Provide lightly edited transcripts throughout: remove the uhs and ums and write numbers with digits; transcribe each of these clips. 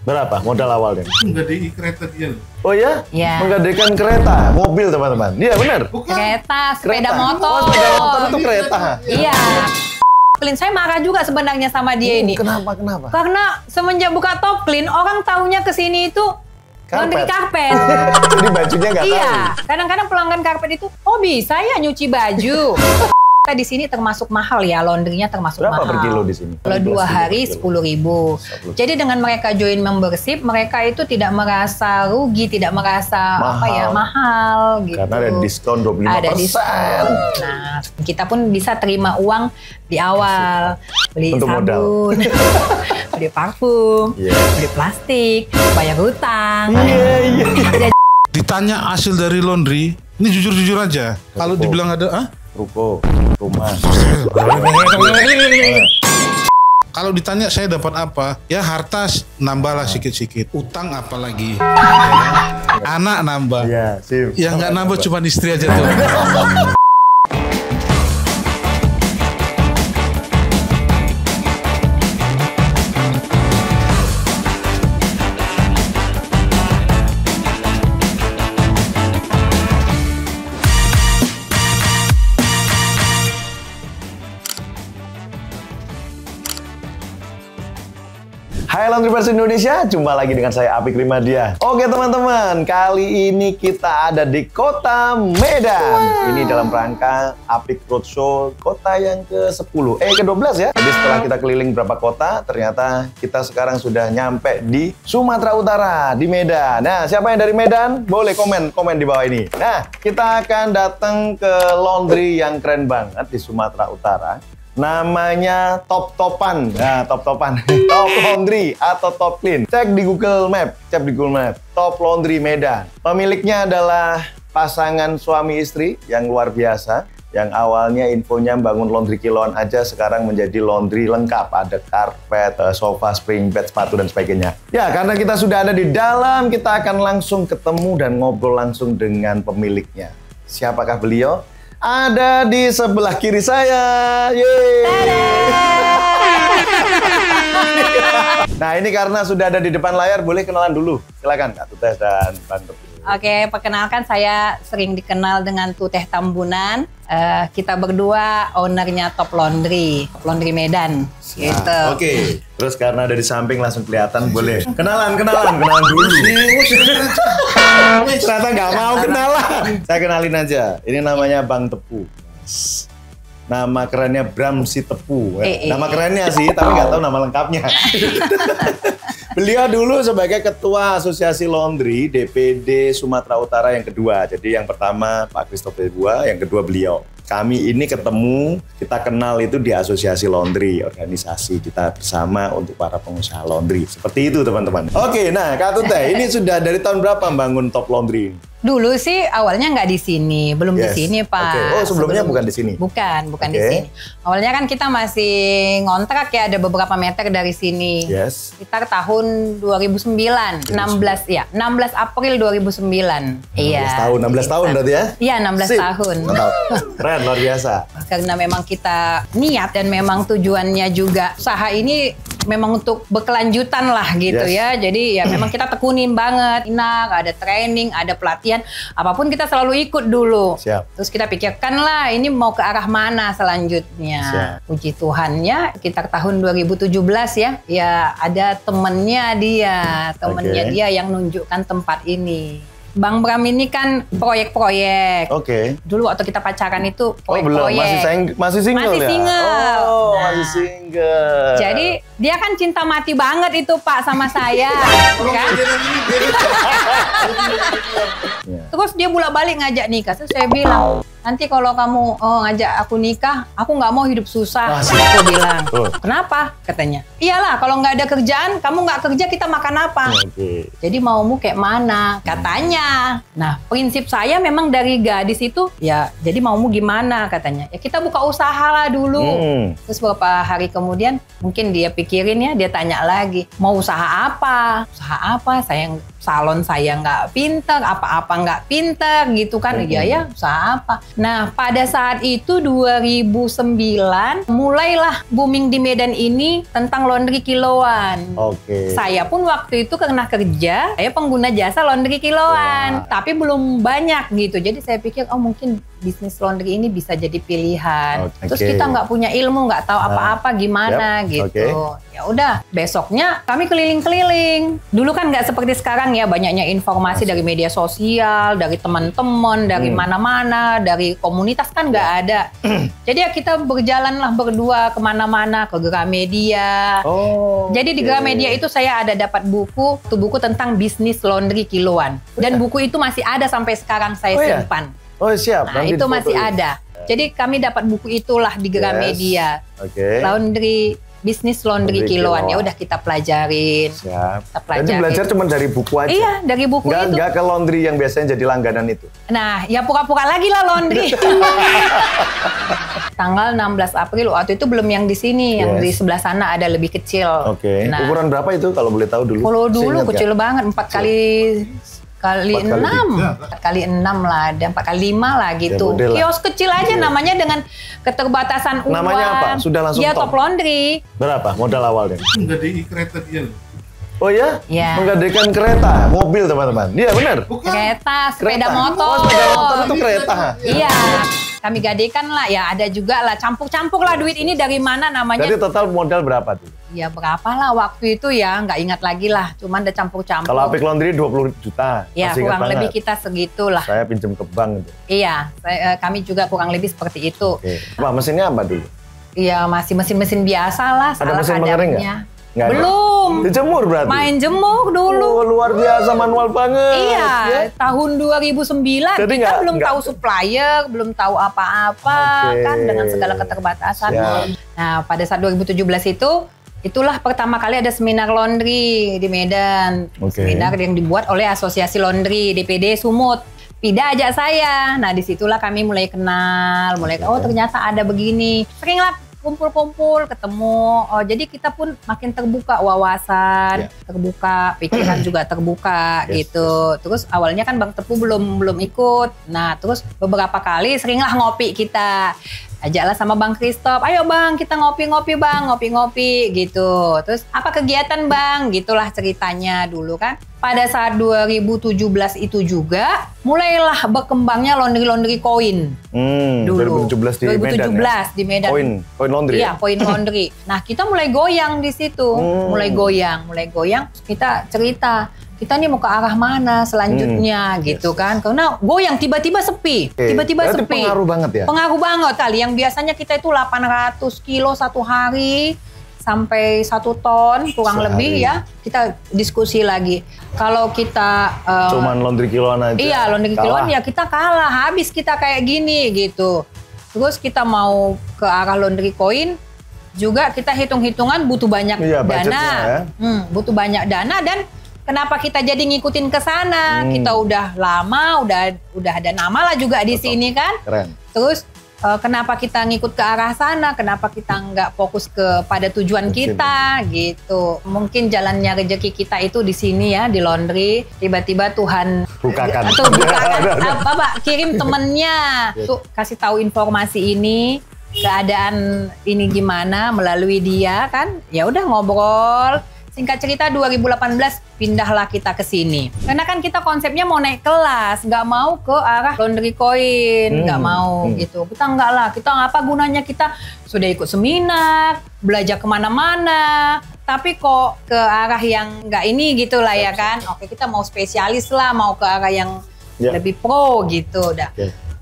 Berapa modal awalnya? Menggadai kereta dia loh. Oh ya? Iya. Menggadaikan kereta, mobil teman-teman. Iya benar. Bukan. Kereta, sepeda Kereta. motor. Oh, sepeda motor itu kereta. Iya. Clean, saya marah juga sebenarnya sama dia ini. Kenapa? Karena semenjak buka Top Clean, orang taunya ke sini itu laundry karpet. Jadi bajunya nggak tahu. Iya, kadang-kadang pelanggan karpet itu, oh bisa ya nyuci baju. Kita di sini termasuk mahal ya, laundrynya termasuk Berapa mahal. per kilo di sini? Kalau 2 hari 10.000. Jadi dengan mereka join membership, mereka itu tidak merasa rugi, tidak merasa mahal gitu. Karena ada diskon 25%. Ada diskon. Nah, kita pun bisa terima uang di awal, beli Untuk sabun, beli parfum, beli plastik, bayar hutang. Iya. Ditanya hasil dari laundry, ini jujur-jujur aja. Kalau dibilang ada, Ruko, rumah. kalau ditanya saya dapat apa, ya harta nambahlah sikit-sikit. Utang apalagi. Anak nambah. Iya, sip. Yang nggak nambah cuma istri aja tuh. Hai Laundryverse Indonesia, jumpa lagi dengan saya Apik Rimadia. Oke teman-teman, kali ini kita ada di kota Medan. Ini dalam rangka Apik Roadshow kota yang ke-10, ke-12 ya. Jadi setelah kita keliling beberapa kota, ternyata kita sekarang sudah nyampe di Sumatera Utara, di Medan. Nah, siapa yang dari Medan? Boleh komen di bawah ini. Nah, kita akan datang ke laundry yang keren banget di Sumatera Utara. Namanya Top-Topan. Nah, Top-Topan. Top Laundry atau Top Clean. Cek di Google Map. Top Laundry Medan. Pemiliknya adalah pasangan suami istri yang luar biasa. Yang awalnya infonya bangun laundry kiloan aja, sekarang menjadi laundry lengkap. Ada karpet, sofa, spring bed, sepatu, dan sebagainya. Ya, karena kita sudah ada di dalam, kita akan langsung ketemu dan ngobrol langsung dengan pemiliknya. Siapakah beliau? Ada di sebelah kiri saya. Yeay. Nah, ini karena sudah ada di depan layar, boleh kenalan dulu. Silakan Kak Tuteh dan Bang Tepu. Oke, perkenalkan saya sering dikenal dengan Tuteh Tambunan. Kita berdua ownernya Top Laundry Medan. Gitu. Oke. Terus karena ada di samping langsung kelihatan, boleh. Kenalan dulu. Ternyata nggak mau kenalan. Saya kenalin aja. Ini namanya Bang Tepu. Nama kerennya Bram si Tepu. Nama kerennya sih, tapi nggak tahu nama lengkapnya. Beliau dulu sebagai Ketua Asosiasi Laundry DPD Sumatera Utara yang kedua. Jadi yang pertama Pak Christopher Bua, yang kedua beliau. Kami ini ketemu, kita kenal itu di Asosiasi Laundry, organisasi kita bersama untuk para pengusaha laundry. Seperti itu teman-teman. Oke, nah Kak Tuteh, ini sudah dari tahun berapa bangun Top Laundry? Dulu sih awalnya nggak di sini, belum di sini Pak. Okay. Oh sebelumnya bukan di sini? Bukan di sini. Awalnya kan kita masih ngontrak ya, ada beberapa meter dari sini. Yes. Sekitar tahun 2009, 16 April 2009. 16 tahun berarti ya? Iya, 16 tahun. Keren, luar biasa. Karena memang kita niat dan memang tujuannya juga usaha ini memang untuk berkelanjutan lah gitu ya. Jadi ya memang kita tekunin banget. Ada training, ada pelatihan. Apapun kita selalu ikut dulu. Siap. Terus kita pikirkan lah ini mau ke arah mana selanjutnya. Siap. Puji Tuhannya sekitar tahun 2017 ya. Ya ada temennya dia yang nunjukkan tempat ini. Bang Bram ini kan proyek-proyek. Oke. Dulu waktu kita pacaran itu proyek-proyek. Belum, masih single masih ya? single. Masih single. Jadi dia kan cinta mati banget itu Pak sama saya. Kan? Terus dia bolak-balik ngajak nikah. Terus saya bilang, nanti kalau kamu ngajak aku nikah, aku nggak mau hidup susah. Aku bilang, kenapa? Katanya, iyalah kalau nggak ada kerjaan, kamu nggak kerja, kita makan apa? Jadi maumu kayak mana? Katanya. Nah, prinsip saya memang dari gadis itu, ya jadi maumu gimana? Katanya, ya kita buka usaha lah dulu. Terus beberapa hari kemudian, mungkin dia pikirin ya, dia tanya lagi, mau usaha apa? Usaha apa? Salon saya nggak pinter, apa-apa nggak pinter gitu kan. Iya ya, usaha apa? Nah, pada saat itu 2009 mulailah booming di Medan ini tentang laundry kiloan. Oke. Saya pun waktu itu karena kerja, saya pengguna jasa laundry kiloan, tapi belum banyak gitu. Jadi saya pikir, oh mungkin bisnis laundry ini bisa jadi pilihan. Terus kita nggak punya ilmu, nggak tahu apa-apa gimana gitu. Ya udah, besoknya kami keliling-keliling. Dulu kan nggak seperti sekarang ya, banyaknya informasi dari media sosial, dari teman-teman, dari mana-mana, dari komunitas kan nggak ada. Jadi ya kita berjalanlah berdua kemana-mana, ke Gramedia. Jadi di Gramedia itu saya ada dapat buku, buku tentang bisnis laundry kiloan. Dan buku itu masih ada sampai sekarang saya simpan. Oh siap. Nah itu masih ada. Jadi kami dapat buku itulah di Gramedia. Laundry, bisnis laundry kiloan. Ya udah kita pelajarin. Siap. Kita pelajarin. Jadi belajar cuma dari buku aja? Iya, dari buku itu. Nggak ke laundry yang biasanya jadi langganan itu? Nah, ya pura-pura lagi lah laundry. Tanggal 16 April, waktu itu belum yang di sini, yang di sebelah sana ada lebih kecil. Nah, ukuran berapa itu kalau boleh tahu dulu? Kalau dulu kecil banget, 4 kali 6 lah, ada 4 kali 5 lah gitu. Ya, kios kecil aja namanya dengan keterbatasan uang. Namanya apa? Sudah langsung Top Laundry. Berapa modal awalnya? Menggadi kereta dia loh. Oh ya? Menggadekan kereta, mobil teman-teman. Iya benar. Kereta, sepeda motor. Oh, sepeda motor itu kereta. Iya. Kami gadekan lah, ya ada juga lah, campur-campur lah duit ini dari mana namanya. Jadi total modal berapa tuh? Ya berapa lah waktu itu ya, nggak ingat lagi lah, cuman ada campur-campur. Kalau Apik Laundry 20 juta. Ya kurang lebih kita segitulah. Saya pinjam ke bank itu. Iya, kami juga kurang lebih seperti itu. Apa mesinnya apa dulu? Iya masih mesin-mesin biasa lah. Ada mesin pengering nggak? Belum. Dijemur berarti? Main jemur dulu. Oh, luar biasa, manual banget. Iya, tahun 2009 jadi kita belum tahu supplier, belum tahu apa-apa kan dengan segala keterbatasan. Nah, pada saat 2017 itulah pertama kali ada seminar laundry di Medan. Seminar yang dibuat oleh Asosiasi Laundry DPD Sumut. Pida ajak saya. Nah, disitulah kami mulai kenal, oh ternyata ada begini. Seringlah kumpul-kumpul, ketemu. Oh, jadi kita pun makin terbuka wawasan, terbuka pikiran juga terbuka gitu. Terus awalnya kan Bang Tepu belum ikut. Nah, terus beberapa kali seringlah ngopi kita. Ajaklah sama Bang Christoph, ayo Bang kita ngopi-ngopi Bang, ngopi-ngopi gitu. Terus apa kegiatan Bang? Gitulah ceritanya dulu kan. Pada saat 2017 itu juga mulailah berkembangnya laundry koin. Dulu 2017 di Medan. Di Medan. Koin laundry. Iya, koin laundry. Nah, kita mulai goyang di situ. Mulai goyang. Kita cerita, kita nih mau ke arah mana selanjutnya gitu kan. Karena goyang tiba-tiba sepi. Tiba-tiba sepi. Pengaruh banget ya? Pengaruh banget kali. Yang biasanya kita itu 800 kilo satu hari sampai 1 ton kurang lebih ya. Kita diskusi lagi. Kalau kita cuman laundry kiloan aja. Iya, laundry kiloan ya kita kalah. Habis kita kayak gini gitu. Terus kita mau ke arah laundry koin juga kita hitung-hitungan butuh banyak dana. Butuh banyak dana dan kenapa kita jadi ngikutin ke sana? Kita udah lama, udah ada nama lah juga di sini kan. Keren. Terus kenapa kita ngikut ke arah sana? Kenapa kita nggak fokus pada tujuan kita gitu? Mungkin jalannya rezeki kita itu di sini ya, di laundry. Tiba-tiba Tuhan bukakan. Kirim temennya tuh kasih tahu informasi ini, keadaan ini gimana melalui dia kan? Ya udah ngobrol. Singkat cerita 2018 pindahlah kita ke sini. Karena kan kita konsepnya mau naik kelas, nggak mau ke arah laundry koin, nggak mau gitu. Kita nggak lah, kita apa gunanya kita sudah ikut seminar, belajar kemana-mana, tapi kok ke arah yang nggak ini gitu lah ya kan. Oke, kita mau spesialis lah, mau ke arah yang lebih pro gitu dah.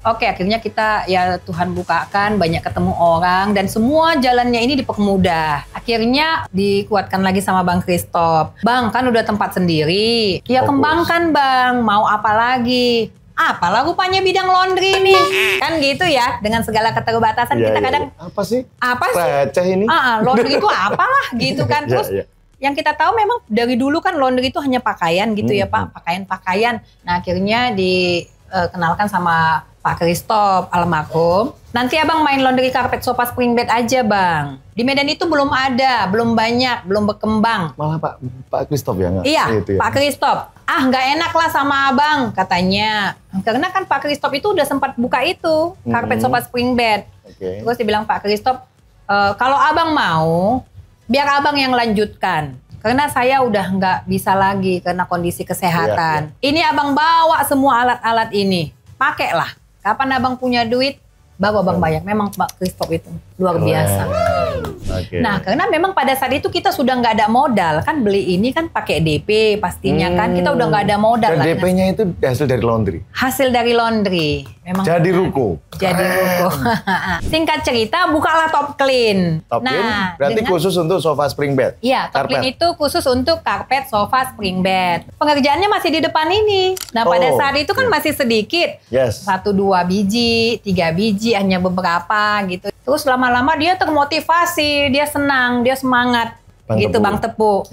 Oke, akhirnya kita ya Tuhan bukakan, banyak ketemu orang dan semua jalannya ini dipermudah. Akhirnya dikuatkan lagi sama Bang Christoph. Bang, kan udah tempat sendiri. Ya kembangkan Bang, mau apa lagi? Apalah rupanya bidang laundry ini. Kan gitu ya, dengan segala keterbatasan kita kadang apa sih? Receh ini. Laundry itu apalah gitu kan. Terus yang kita tahu memang dari dulu kan laundry itu hanya pakaian gitu ya Pak, pakaian-pakaian. Nah, akhirnya kenalkan sama Pak Christoph almarhum. Nanti abang main laundry carpet sofa spring bed aja bang. Di Medan itu belum ada, belum banyak, belum berkembang. Malah Pak Christoph ya? Iya, itu ya? Pak Christoph. Ah nggak enak lah sama abang katanya. Karena kan Pak Christoph itu udah sempat buka itu, karpet sofa spring bed. Terus dibilang Pak Christoph, kalau abang mau, biar abang yang lanjutkan. Karena saya udah nggak bisa lagi karena kondisi kesehatan. Ini abang bawa semua alat-alat ini. Pakailah. Kapan abang punya duit, baru abang bayar. Memang Pak Christoph itu luar biasa. Nah, karena memang pada saat itu kita sudah nggak ada modal. Kan beli ini kan pakai DP pastinya kan. Kita udah nggak ada modal. Dan DP-nya itu hasil dari laundry? Hasil dari laundry. Memang jadi ruko? Jadi ruko. Singkat cerita, bukalah Top Clean. Top Clean berarti khusus untuk sofa spring bed? Iya, Top Clean itu khusus untuk karpet sofa spring bed. Pengerjaannya masih di depan ini. Nah, pada saat itu kan masih sedikit. 1-2 biji, 3 biji, hanya beberapa gitu. Terus lama-lama dia termotivasi, dia senang, dia semangat. Bang Tepu.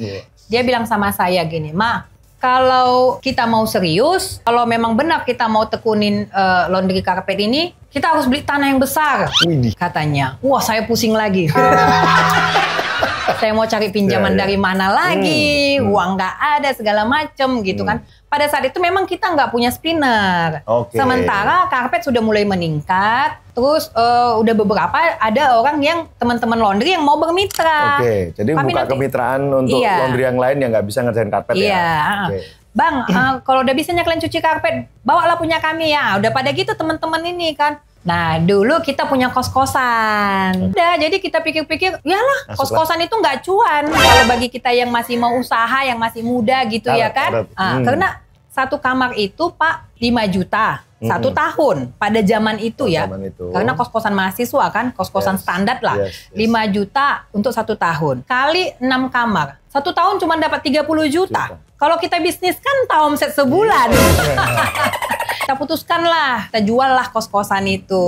Dia bilang sama saya gini, Ma, kalau kita mau serius, kalau memang benar kita mau tekunin laundry carpet ini, kita harus beli tanah yang besar, katanya. Wah, saya pusing lagi. Saya mau cari pinjaman dari mana lagi, uang nggak ada, segala macem gitu kan. Pada saat itu memang kita nggak punya spinner. Sementara karpet sudah mulai meningkat, terus udah beberapa ada orang yang teman-teman laundry yang mau bermitra. Jadi buka kemitraan untuk laundry yang lain yang nggak bisa ngerjain karpet ya? Bang, kalau udah bisanya kalian cuci karpet, bawalah punya kami ya. Udah pada gitu teman-teman ini kan. Nah, dulu kita punya kos-kosan. Udah, jadi kita pikir-pikir, yalah, kos-kosan itu nggak cuan. Kalau bagi kita yang masih mau usaha, yang masih muda gitu ya kan. Karena satu kamar itu, Pak, 5 juta. 1 tahun pada zaman itu ya. Karena kos-kosan mahasiswa kan, kos-kosan standar lah. 5 juta untuk 1 tahun. Kali 6 kamar. 1 tahun cuma dapat 30 juta. Kalau kita bisnis kan omset sebulan. Kita putuskan lah, kita jual lah kos-kosan itu.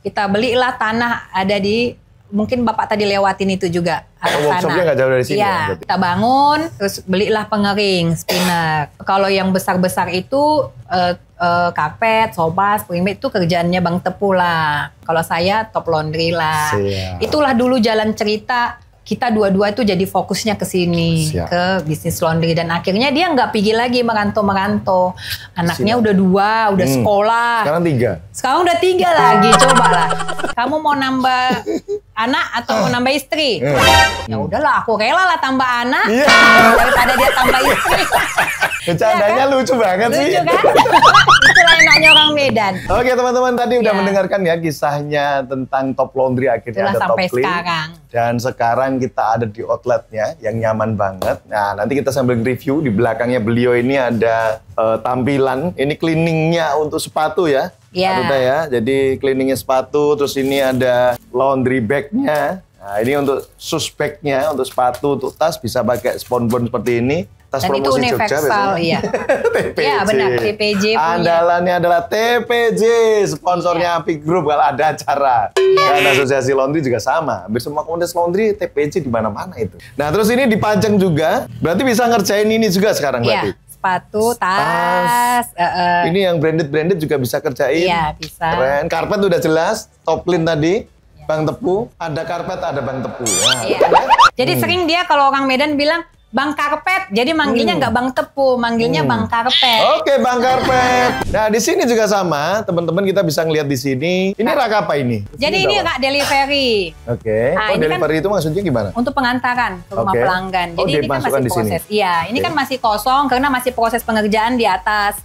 Kita belilah tanah ada di, mungkin Bapak tadi lewatin itu juga. Workshopnya nggak jauh dari sini. Iya, kita bangun, terus belilah pengering, spinner. Kalau yang besar-besar itu karpet, sofa, spring bed itu kerjaannya Bang Tepu lah. Kalau saya top laundry lah. Itulah dulu jalan cerita. Kita dua-dua itu jadi fokusnya ke sini, ke bisnis laundry. Dan akhirnya dia nggak pergi lagi merantau-merantau. Anaknya udah 2, udah sekolah. Sekarang 3? Sekarang udah 3 lagi, coba lah. Kamu mau nambah anak atau mau nambah istri? Ya udahlah, aku rela lah tambah anak daripada dia tambah istri. Bercandanya ya kan? Lucu banget sih. Lucu kan? Itulah enaknya orang Medan. Oke teman-teman, tadi udah mendengarkan ya kisahnya tentang Top Laundry. Akhirnya ada Top Clean. Sekarang. Dan sekarang kita ada di outletnya yang nyaman banget. Nah, nanti kita sambil review. Di belakangnya beliau ini ada tampilan. Ini cleaningnya untuk sepatu ya. Ya. Jadi cleaningnya sepatu. Terus ini ada laundry bag-nya. Nah, ini untuk shoes bag-nya, untuk sepatu, untuk tas bisa pakai spon-bon seperti ini. Tas dan itu universal, iya. TPJ. Iya benar, TPJ punya. Andalannya adalah TPJ, sponsornya Apik Group kalau ada acara. Dan Asosiasi Laundry juga sama. Hampir semua komunitas laundry TPJ di mana-mana itu. Nah, terus ini dipajang juga, berarti bisa ngerjain ini juga sekarang berarti. Sepatu, tas. Ini yang branded juga bisa kerjain. Iya, bisa. Keren. Karpet udah jelas, Top Clean tadi. Bang Tepu, ada karpet, ada Bang Tepu. Jadi sering dia kalau orang Medan bilang, Bang Karpet, jadi manggilnya nggak Bang Tepu, manggilnya Bang Karpet. Oke, Bang Karpet. Nah, di sini juga sama, teman-teman kita bisa ngelihat di sini. Ini rak apa ini? Jadi ini rak delivery. Nah, delivery kan itu maksudnya gimana? Untuk pengantaran ke rumah pelanggan. Jadi ini kan masih proses. Iya, ini kan masih kosong karena masih proses pengerjaan di atas.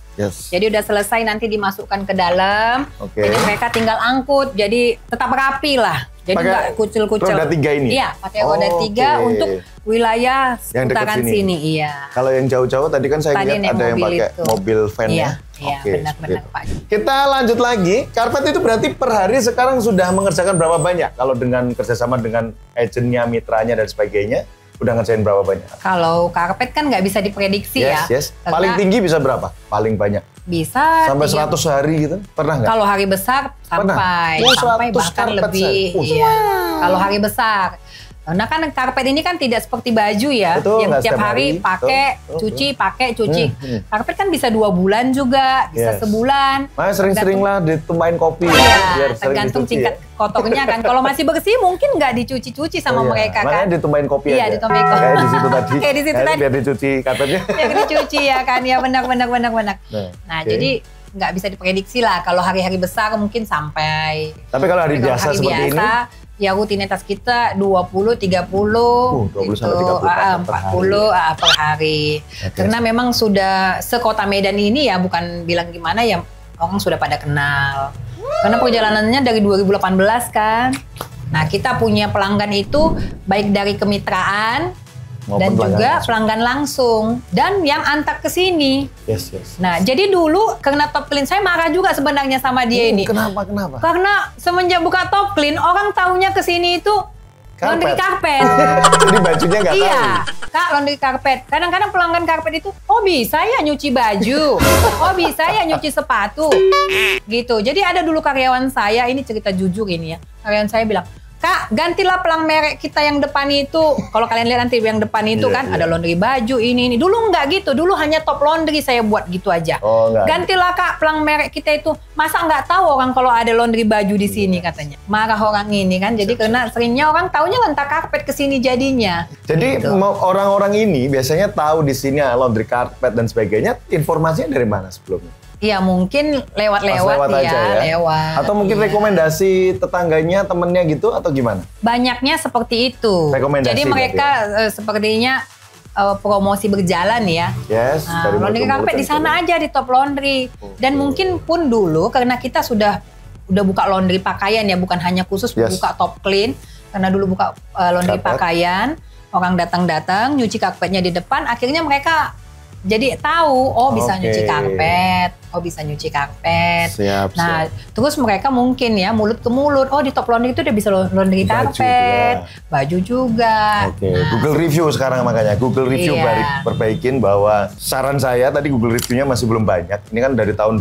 Jadi udah selesai nanti dimasukkan ke dalam. Jadi mereka tinggal angkut. Jadi tetap rapi lah. Jadi nggak kucil-kucil. Roda 3 ini? Iya, pakai roda 3 untuk wilayah seputaran sini. Iya. Kalau yang jauh-jauh tadi kan saya lihat ada yang pakai mobil van ya. Iya, benar-benar Pak. Kita lanjut lagi. Karpet itu berarti per hari sekarang sudah mengerjakan berapa banyak? Kalau dengan kerjasama dengan agennya, mitranya dan sebagainya, udah ngerjain berapa banyak? Kalau karpet kan nggak bisa diprediksi ya. Paling tinggi bisa berapa? Paling banyak? Bisa. Sampai 100 hari gitu? Pernah nggak? Kalau hari besar sampai bahkan lebih. Iya. Kalau hari besar. Karena kan karpet ini kan tidak seperti baju ya, Betul, yang nggak tiap setiap hari hari. pakai, cuci, pakai, cuci. Karpet kan bisa 2 bulan juga, bisa Yes. sebulan. Makanya sering-sering lah ditumpahin kopi. Iya, biar sering tergantung dicuci tingkat ya. kotornya kan. Kalau masih bersih mungkin nggak dicuci-cuci sama Oh, iya. mereka Makanya kan. ditumpahin kopi Iya, aja. ditumpahin kopi. Kayak di situ tadi. Kayak di situ Kayak tadi. Biar dicuci karpetnya. Yang dicuci ya kan, ya benar. Nah, oke. jadi nggak bisa diprediksi lah. Kalau hari-hari besar mungkin sampai. Tapi kalau hari Tapi kalau biasa hari seperti biasa, ini, ya rutinitas kita 20, 30, 20 sampai 30 ah, per 40 per hari. Oke. Karena memang sudah sekota Medan ini ya, bukan bilang gimana ya, orang sudah pada kenal. Karena perjalanannya dari 2018 kan. Nah, kita punya pelanggan itu baik dari kemitraan maupun dan pelanggan juga langsung. pelanggan langsung dan yang antar ke sini. Yes. Nah, jadi dulu karena Top Clean saya marah juga sebenarnya sama dia ini. Kenapa? Karena semenjak buka Top Clean, orang taunya ke sini itu laundry karpet. Jadi bajunya nggak tahu. Iya, Kak, laundry karpet. Kadang-kadang pelanggan karpet itu, oh bisa ya nyuci baju, oh bisa ya nyuci sepatu, gitu. Jadi ada dulu karyawan saya, ini cerita jujur ini ya, karyawan saya bilang, Kak, gantilah pelang merek kita yang depan itu. Kalau kalian lihat nanti yang depan itu Iya, kan iya. ada laundry baju ini. Dulu nggak gitu. Dulu hanya Top Laundry saya buat gitu aja. Oh, nggak. Gantilah Kak pelang merek kita itu. Masa nggak tahu orang kalau ada laundry baju di sini katanya. Marah orang ini kan. Jadi karena seringnya orang taunya rentak karpet ke sini jadinya. Jadi Gitu. orang-orang ini biasanya tahu di sini laundry karpet dan sebagainya. Informasinya dari mana sebelumnya? Iya mungkin Pas lewat-lewat aja ya. Lewat. Atau mungkin Iya. rekomendasi tetangganya, temennya gitu atau gimana? Banyaknya seperti itu. Rekomendasi Jadi mereka sepertinya promosi berjalan ya. Yes. Nah, dari laundry mulut ke karpet mulut di sana dan aja di Top Laundry. Dan mungkin pun dulu karena kita udah buka laundry pakaian ya, bukan hanya khusus Yes. buka Top Clean. Karena dulu buka laundry Karpet. pakaian, orang datang-datang nyuci karpetnya di depan, akhirnya mereka jadi tahu, oh bisa Oke. nyuci karpet, oh bisa nyuci karpet. Siap, Nah, siap. terus mereka mungkin ya mulut ke mulut, oh di Top Laundry itu udah bisa laundry Baju karpet, juga. baju juga. Oke, Nah, Google Review sekarang makanya. Google Review Iya. perbaikin bahwa saran saya tadi Google Review-nya masih belum banyak. Ini kan dari tahun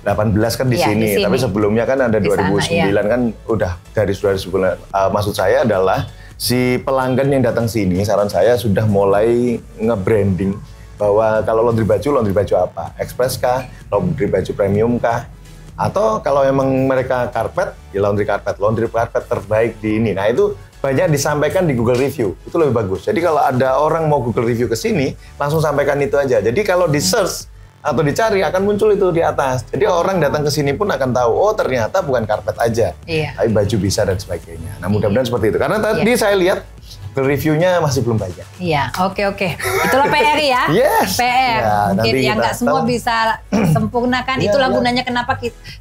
2018 kan di Iya, sini. di sini. Tapi sebelumnya kan ada Di sana, 2009 kan udah dari 2009. Maksud saya adalah si pelanggan yang datang sini, saran saya sudah mulai nge-branding bahwa kalau laundry baju apa? Express kah? Laundry baju premium kah? Atau kalau emang mereka karpet, ya laundry karpet terbaik di ini. Nah itu banyak disampaikan di Google Review, itu lebih bagus. Jadi kalau ada orang mau Google Review ke sini, langsung sampaikan itu aja. Jadi kalau di search atau dicari akan muncul itu di atas. Jadi orang datang ke sini pun akan tahu, oh ternyata bukan karpet aja, Iya. tapi baju bisa dan sebagainya. Nah mudah-mudahan seperti itu. Karena tadi saya lihat Google Review-nya masih belum banyak. Iya, oke. Itulah PR ya. Yes. PR. Ya, Mungkin nanti yang kita nggak semua tahu. bisa sempurnakan. Iya, Itulah iya. gunanya kenapa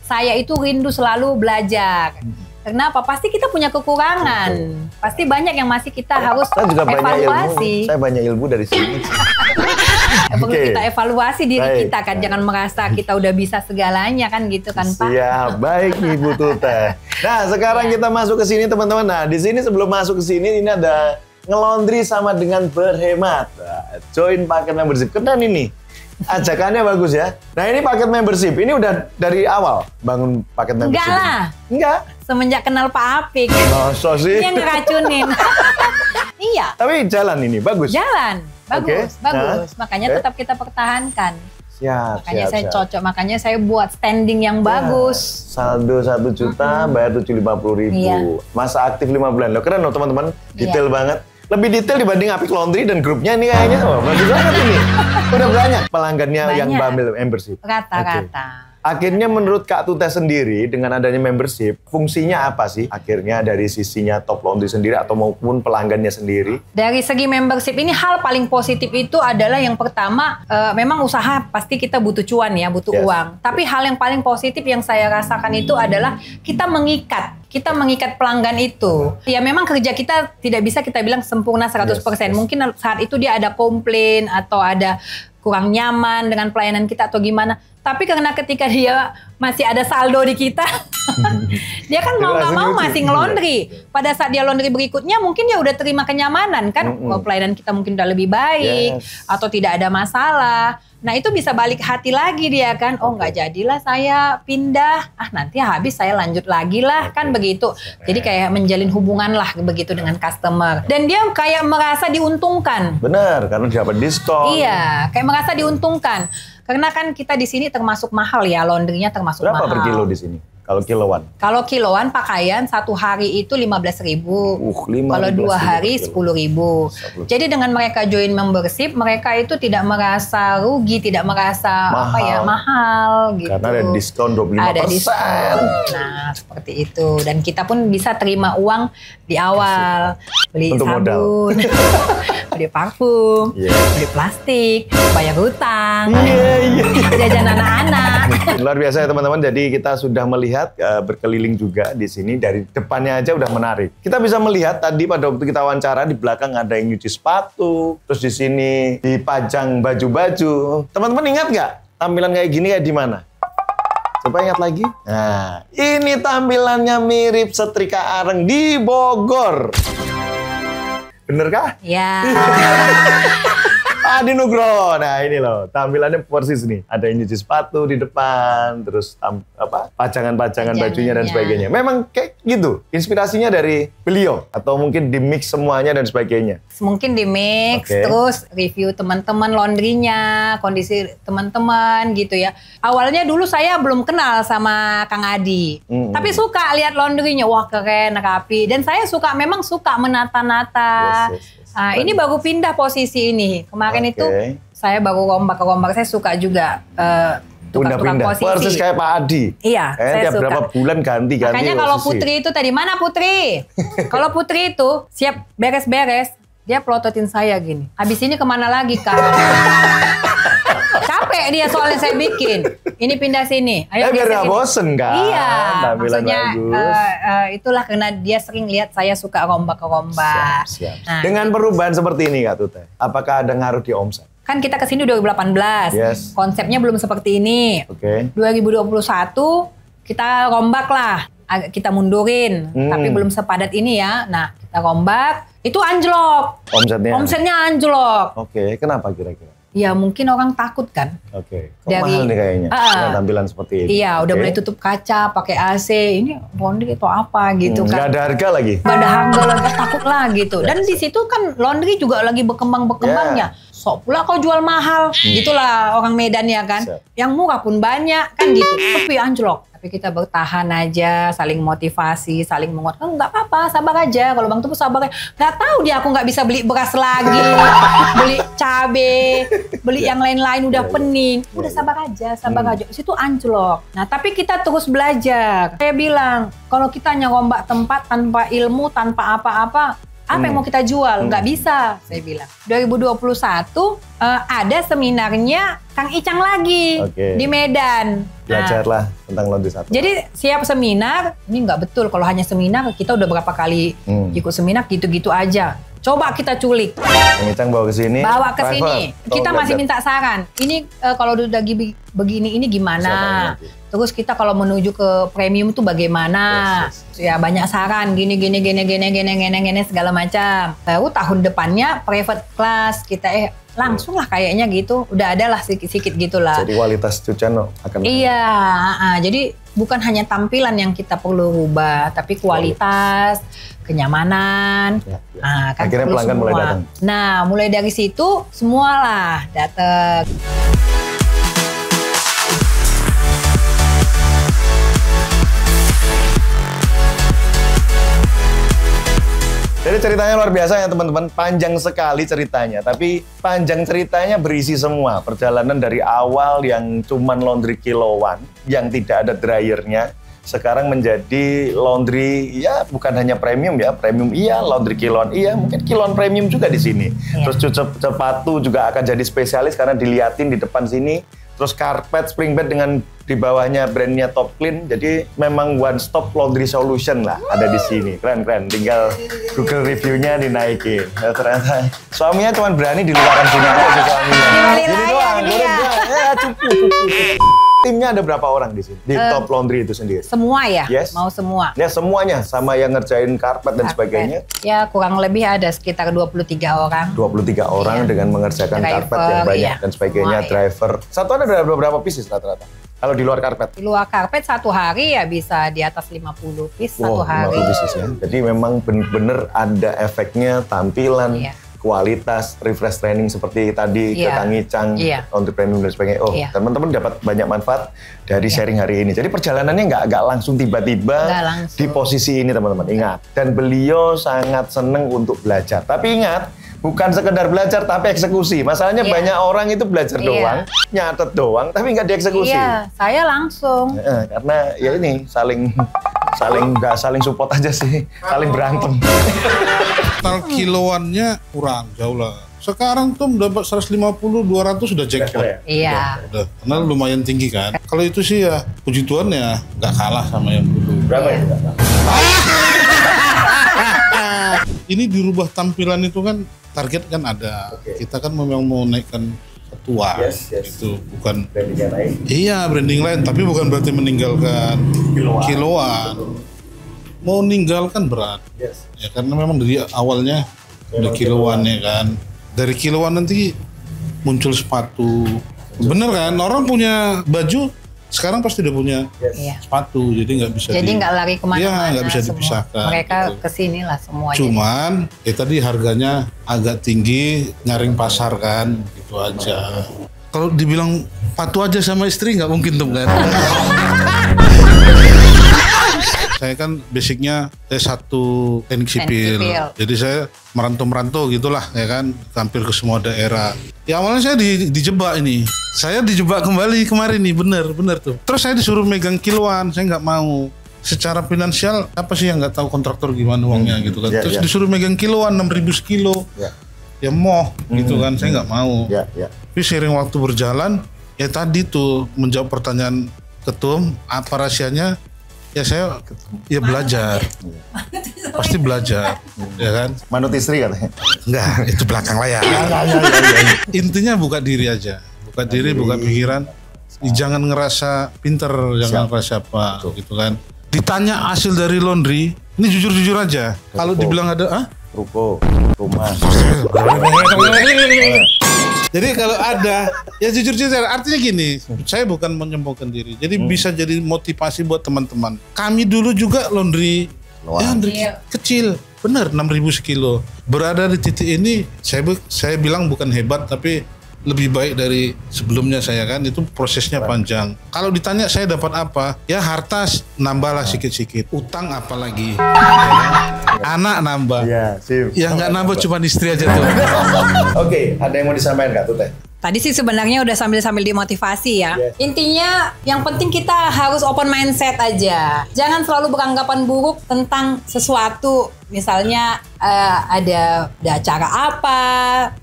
saya itu rindu selalu belajar. Kenapa? Pasti kita punya kekurangan. Pasti banyak yang masih kita harus Saya juga banyak ilmu. evaluasi. Saya banyak ilmu dari sini. Perlu Oke. kita evaluasi diri Baik. kita kan. Jangan merasa kita udah bisa segalanya kan gitu kan Pak. Siap, baik Ibu Tuta. Nah, sekarang Iya. kita masuk ke sini teman-teman. Nah, di sini sebelum masuk ke sini ini ada ngelondri sama dengan berhemat. Nah, join paket membership. Keren ini. Ajakannya bagus ya. Nah, ini paket membership. Ini udah dari awal bangun paket membership. Enggak lah. Ini. Enggak. Semenjak kenal Pak Apik. Masa sih? Dia ngeracunin. Iya. Tapi jalan ini, bagus. Jalan, bagus, Oke. bagus. Nah, Makanya oke. tetap kita pertahankan. Siap, Makanya siap, saya siap. cocok, makanya saya buat standing yang bagus. Saldo 1 juta, bayar 750.000. Iya. Masa aktif 5 bulan. Loh, keren loh teman-teman. Detail Iya. banget. Lebih detail dibanding Apik Laundry dan grupnya ini kayaknya. Oh, bagus banget ini. Udah banyak pelanggannya yang Banyak. bambil membership. Rata-rata. Akhirnya menurut Kak Tute sendiri dengan adanya membership, fungsinya apa sih? Akhirnya dari sisinya Top Laundry sendiri atau maupun pelanggannya sendiri? Dari segi membership ini hal paling positif itu adalah yang pertama memang usaha pasti kita butuh cuan ya, butuh Yes. uang. Tapi hal yang paling positif yang saya rasakan itu adalah kita mengikat pelanggan itu. Ya memang kerja kita tidak bisa kita bilang sempurna 100%. Yes. Mungkin saat itu dia ada komplain atau ada kurang nyaman dengan pelayanan kita atau gimana. Tapi karena ketika dia masih ada saldo di kita, dia kan mau nggak mau masih ngelondri. Pada saat dia laundry berikutnya mungkin dia udah terima kenyamanan kan, pelayanan kita mungkin udah lebih baik atau tidak ada masalah. Nah itu bisa balik hati lagi dia kan, oh nggak jadilah saya pindah, nanti habis saya lanjut lagi lah kan begitu. Jadi kayak menjalin hubungan lah begitu dengan customer. Dan dia kayak merasa diuntungkan. Benar, karena dapat diskon. Iya, kayak merasa diuntungkan. Karena kan kita di sini termasuk mahal ya, laundrynya termasuk mahal. Berapa per kilo di sini? Kalau kiloan? Kalau kiloan pakaian 1 hari itu 15.000. Kalau 2 hari 10.000. Jadi dengan mereka join membership, mereka itu tidak merasa rugi, tidak merasa mahal gitu. Karena ada diskon 25%. Ada diskon. Nah, seperti itu. Dan kita pun bisa terima uang di awal. Beli untuk sabun, beli parfum, beli plastik, bayar hutang, jajan anak-anak. Luar biasa ya teman-teman. Jadi kita sudah melihat berkeliling juga di sini, dari depannya aja udah menarik. Kita bisa melihat tadi pada waktu kita wawancara di belakang ada yang nyuci sepatu, terus di sini dipajang baju-baju. Teman-teman ingat nggak tampilan kayak gini kayak di mana? Coba ingat lagi. Nah, ini tampilannya mirip Setrika Areng di Bogor. Bener kah? Ya. Adi Nugroho. Nah ini loh, tampilannya persis nih. Ada yang nyuci sepatu di depan, terus pajangan-pajangan bajunya dan sebagainya. Memang kayak gitu, inspirasinya dari beliau atau mungkin di mix semuanya dan sebagainya. Mungkin di mix, terus review teman-teman laundrynya, kondisi teman-teman gitu ya. Awalnya dulu saya belum kenal sama Kang Adi, tapi suka lihat laundrynya, wah keren, rapi. Dan saya memang suka menata-nata. Nah, ini baru pindah posisi ini. Kemarin itu saya baru rombak-rombak. Saya suka juga tukar-tukar posisi. Persis kayak Pak Adi. Iya, saya tiap suka. Berapa bulan ganti-ganti Makanya kalau Putri itu tadi, mana Putri? Kalau Putri itu siap beres-beres, dia pelototin saya gini. Habis ini kemana lagi, Kak? Capek dia soalnya saya bikin. Ini pindah sini. Ayo biar gak bosen kan? Iya, tampilan maksudnya itulah karena dia sering lihat saya suka rombak-rombak. Siap. Nah, dengan perubahan seperti ini Kak Tute, apakah ada ngaruh di omset? Kan kita kesini 2018, konsepnya belum seperti ini. 2021 kita rombak lah, kita mundurin, tapi belum sepadat ini ya. Nah, kita rombak, itu anjlok. Omsetnya anjlok. Kenapa kira-kira? Ya mungkin orang takut kan. Mahal nih kayaknya, tampilan seperti ini. Iya, udah mulai tutup kaca, pakai AC, ini laundry atau apa gitu kan. Nggak ada harga lagi. Nggak ada harga lagi, takut lah gitu. Dan di situ kan laundry juga lagi berkembang-berkembangnya. Sok pula kau jual mahal, gitulah orang Medan ya kan. Yang murah pun banyak kan gitu, tapi anjlok. Tapi kita bertahan aja, saling motivasi, saling menguatkan. Nggak apa-apa, sabar aja. Kalau Bang Tupu sabar aja. Nggak tahu dia aku nggak bisa beli beras lagi, beli cabe, beli yang lain-lain udah pening. Udah sabar aja, sabar aja. Situ anjlok. Nah tapi kita terus belajar. Saya bilang, kalau kita nyerombak tempat tanpa ilmu, tanpa apa-apa, apa yang mau kita jual? Nggak bisa, saya bilang. 2021 ada seminarnya Kang Icang lagi di Medan. Belajarlah tentang laundry satu. Jadi siap seminar, ini nggak betul kalau hanya seminar, kita udah berapa kali ikut seminar gitu-gitu aja. Coba kita culik. Kang Icang bawa ke sini. Bawa ke sini. Kita masih minta saran. Ini kalau udah begini ini gimana? Terus kita kalau menuju ke premium tuh bagaimana? Ya banyak saran gini segala macam. Baru tahun depannya private class kita langsung lah kayaknya gitu. Udah ada lah sedikit-sedikit gitulah. Jadi kualitas cucian akan. Iya, jadi bukan hanya tampilan yang kita perlu rubah, tapi kualitas, kenyamanan. Kan akhirnya pelanggan mulai datang. Nah, mulai dari situ semualah datang. Jadi ceritanya luar biasa ya teman-teman, panjang sekali ceritanya. Tapi panjang ceritanya berisi semua. Perjalanan dari awal yang cuman laundry kiloan, yang tidak ada dryernya, sekarang menjadi laundry ya bukan hanya premium ya, premium iya, laundry kiloan iya, mungkin kiloan premium juga di sini. Terus sepatu juga akan jadi spesialis karena diliatin di depan sini. Terus karpet spring bed dengan di bawahnya brandnya Top Clean. Jadi memang one stop laundry solution lah ada di sini. Keren-keren. Tinggal Google reviewnya dinaikin. Ya, ternyata suaminya cuma berani di luaran sini aja suaminya. Jadi doang. Ya cukup. Timnya ada berapa orang di sini? Di Top Laundry itu sendiri? Semua ya? Yes. Mau semua? Ya semuanya, sama yang ngerjain karpet dan sebagainya. Ya kurang lebih ada sekitar 23 orang. 23 orang dengan mengerjakan karpet yang banyak dan sebagainya, driver. Satuan ada berapa pieces rata-rata? Kalau di luar karpet? Di luar karpet satu hari ya bisa di atas 50 piece satu hari. 50 pieces ya. Jadi memang benar-benar ada efeknya, tampilan, kualitas, refresh training seperti tadi ke Kang Icang, untuk premium dan sebagainya. Oh, teman-teman dapat banyak manfaat dari sharing hari ini. Jadi perjalanannya nggak langsung tiba-tiba di posisi ini teman-teman. Ingat, dan beliau sangat seneng untuk belajar. Tapi ingat, bukan sekedar belajar tapi eksekusi. Masalahnya banyak orang itu belajar doang, nyatet doang, tapi nggak dieksekusi. Iya, saya langsung. Karena ya ini saling support aja sih, saling berantem. Total kiloannya kurang jauh lah. Sekarang tuh dapat 150, 200 sudah jackpot. Iya. Udah, karena lumayan tinggi kan. Kalau itu sih ya puji Tuhan ya nggak kalah sama yang dulu. Berapa ya? Ini dirubah tampilan itu kan target kan ada. Kita kan memang mau naikkan ketua. Itu bukan branding lain. Iya, branding lain, tapi bukan berarti meninggalkan kiloan. Mau ninggalkan berat. Ya karena memang dari awalnya udah kiloan ya kan. Dari kiloan nanti muncul sepatu. Bener kan? Orang punya baju sekarang pasti udah punya sepatu, jadi nggak bisa. Jadi nggak lari kemana-mana. Iya, nggak bisa dipisahkan. Mereka gitu. kesini lah semua. Cuman tadi harganya agak tinggi, nyaring pasar kan, gitu aja. Kalau dibilang patuh aja sama istri nggak mungkin tuh kan. Saya kan basicnya S1 teknik sipil. Jadi saya merantau-merantau gitulah ya kan, hampir ke semua daerah. Ya awalnya saya dijebak ini. Saya dijebak kembali kemarin nih, bener tuh. Terus saya disuruh megang kiloan, saya nggak mau. Secara finansial apa sih yang nggak tahu kontraktor gimana uangnya gitu kan. Terus disuruh megang kiloan 6.000 sekilo. Ya moh gitu kan, saya nggak mau. Tapi seiring waktu berjalan, ya tadi tuh menjawab pertanyaan ketum, apa rahasianya? Ya saya ya belajar, pasti belajar, ya kan? Manut istri katanya? Enggak, itu belakang layar. Intinya buka diri aja, buka diri, buka pikiran. Jangan ngerasa pinter, jangan ngerasa apa, gitu kan? Ditanya hasil dari laundry, ini jujur-jujur aja. Kalau dibilang ada, ruko, rumah. Jadi kalau ada, ya jujur-jujur, artinya gini, saya bukan menyombongkan diri. Jadi bisa jadi motivasi buat teman-teman. Kami dulu juga laundry kecil, bener 6.000 sekilo. Berada di titik ini, saya bilang bukan hebat, tapi lebih baik dari sebelumnya saya kan, itu prosesnya panjang. Kalau ditanya saya dapat apa, ya harta nambahlah sikit-sikit, utang apalagi, ya kan? Anak nambah, ya nggak nambah cuma istri aja tuh. Oke, ada yang mau disampaikan Kak Tuteh? Tadi sih sebenarnya udah sambil dimotivasi ya. Intinya yang penting kita harus open mindset aja. Jangan selalu beranggapan buruk tentang sesuatu. Misalnya ada acara apa.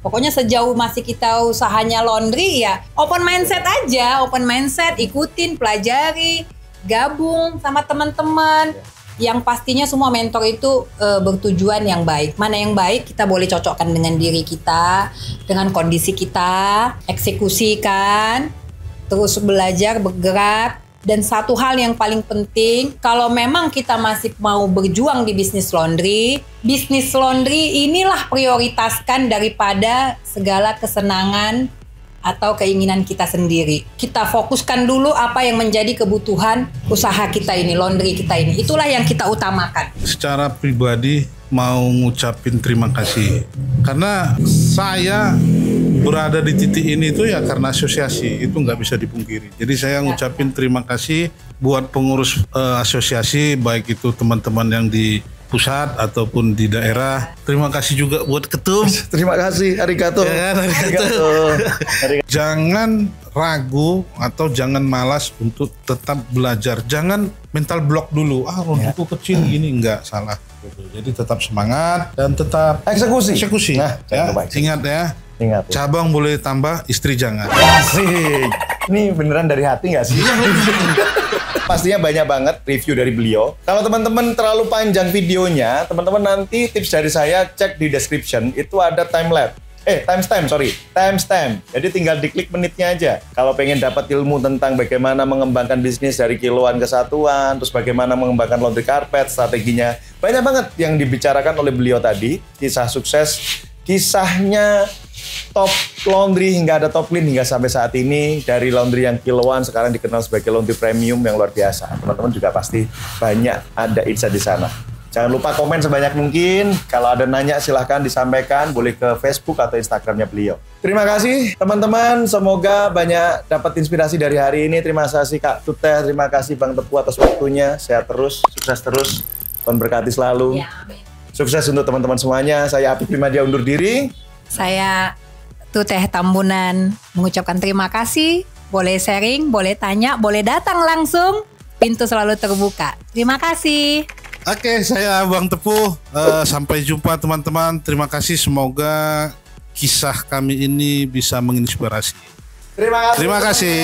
Pokoknya sejauh masih kita usahanya laundry ya open mindset aja. Open mindset, ikutin, pelajari, gabung sama teman-teman. Yang pastinya semua mentor itu bertujuan yang baik. Mana yang baik kita boleh cocokkan dengan diri kita, dengan kondisi kita, eksekusikan, terus belajar, bergerak. Dan satu hal yang paling penting, kalau memang kita masih mau berjuang di bisnis laundry inilah prioritaskan daripada segala kesenangan atau keinginan kita sendiri. Kita fokuskan dulu apa yang menjadi kebutuhan usaha kita ini, laundry kita ini. Itulah yang kita utamakan. Secara pribadi mau ngucapin terima kasih. Karena saya berada di titik ini itu ya karena asosiasi, itu nggak bisa dipungkiri. Jadi saya ngucapin terima kasih buat pengurus asosiasi, baik itu teman-teman yang di pusat ataupun di daerah. Terima kasih juga buat ketum. Terima kasih, arigato. Ya, arigato. Jangan ragu atau jangan malas untuk tetap belajar. Jangan mental block dulu. Laundryku kecil gini, enggak salah. Jadi tetap semangat dan tetap eksekusi. Nah, ya, ingat ya. Ingat. Cabang boleh tambah, istri jangan. Asik. Ini beneran dari hati nggak sih? Pastinya banyak banget review dari beliau. Kalau teman-teman terlalu panjang videonya, teman-teman nanti tips dari saya cek di description, itu ada time lapse. timestamp. Jadi tinggal diklik menitnya aja. Kalau pengen dapat ilmu tentang bagaimana mengembangkan bisnis dari kiloan ke satuan, terus bagaimana mengembangkan laundry carpet, strateginya. Banyak banget yang dibicarakan oleh beliau tadi, kisah sukses, kisahnya top laundry hingga ada top clean hingga sampai saat ini. Dari laundry yang kiloan sekarang dikenal sebagai laundry premium yang luar biasa. Teman-teman juga pasti banyak ada insight di sana. Jangan lupa komen sebanyak mungkin. Kalau ada nanya silahkan disampaikan. Boleh ke Facebook atau Instagramnya beliau. Terima kasih teman-teman. Semoga banyak dapat inspirasi dari hari ini. Terima kasih Kak Tuteh. Terima kasih Bang Tepu atas waktunya. Sehat terus, sukses terus. Tuhan berkati selalu. Ya, amin. Sukses untuk teman-teman semuanya. Saya Apik Primadia undur diri. Saya Tuteh Tambunan mengucapkan terima kasih. Boleh sharing, boleh tanya, boleh datang langsung. Pintu selalu terbuka. Terima kasih. Oke, saya Bang Tepuh. Sampai jumpa teman-teman. Terima kasih. Semoga kisah kami ini bisa menginspirasi. Terima kasih. Terima kasih.